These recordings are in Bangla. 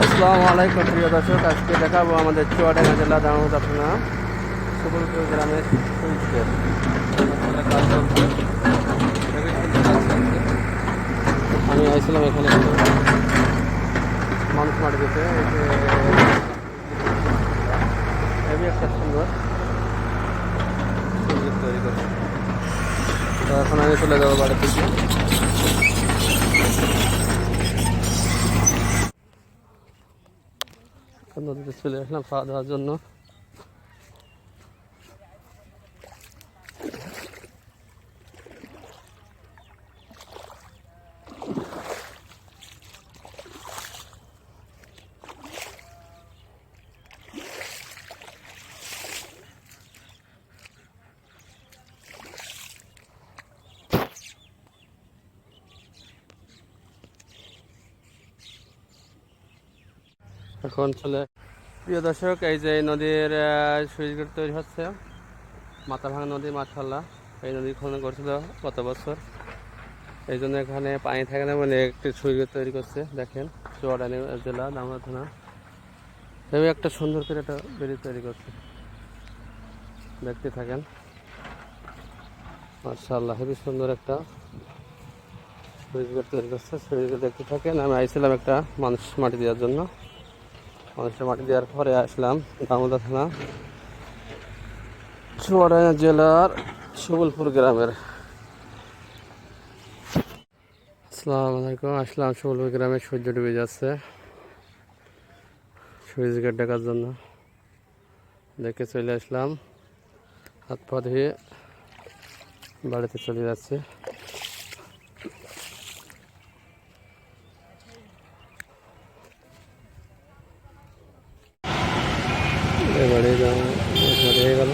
আসসালামু আলাইকুম প্রিয় দর্শক, আজকে দেখাবো আমাদের চুয়াডাঙ্গা জেলা দামোদর থানা সুবলপুর গ্রামের সুইচ গেট। কাজ চলছে, আমি আইছিলাম এখানে মানুষ মাটি দিতে। হেভি একটা সুন্দর সুইচ গেট তৈরি করছে। তো এখন আমি চলে যাবো বাড়ির দিকে। নদীতে চলে আসলাম খাওয়া দাওয়ার জন্য। এখন চলে প্রিয় দর্শক, এই যে নদীর সুইচ গেট তৈরি হচ্ছে। মাথাভাঙা নদী, মাশাআল্লাহ। এই নদী খনন করছিল গত বছর, এই জন্য এখানে পানি থাকে না বলে একটি সুইচ গেট তৈরি করছে। দেখেন, চুয়াডাঙ্গা জেলা দামোদর থানা এই একটা সুন্দর করে একটা ব্রিজ তৈরি করছে, দেখতে থাকেন। মাশাআল্লাহ, হেবি সুন্দর একটা সুইচ গেট তৈরি করছে। সুইচ গেট দেখতে থাকেন। আমি আইছিলাম একটা মানুষ মাটি দেওয়ার জন্য। মানুষের মাটি দেওয়ার পরে আসলাম দামোদর থানা চুয়াডাঙ্গা জেলার সুবলপুর গ্রামের। আসসালামু আলাইকুম, আসলাম সুবলপুর গ্রামে। সূর্য ডুবে যাচ্ছে, সুইচ গেট দেখার জন্য দেখে চলে আসলাম। হাত পা ধুয়ে বাড়িতে চলে যাচ্ছে। এবারে হয়ে গেল।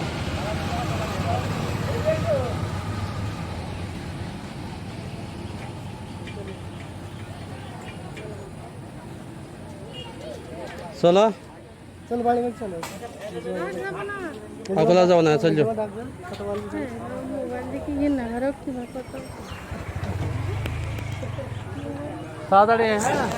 চলো চল বাড়ি বাড়ি চলো। সকলে যাও না, চল যাও মোবাইল দেখি না আরো কি কত তাড়াতাড়ি। হ্যাঁ।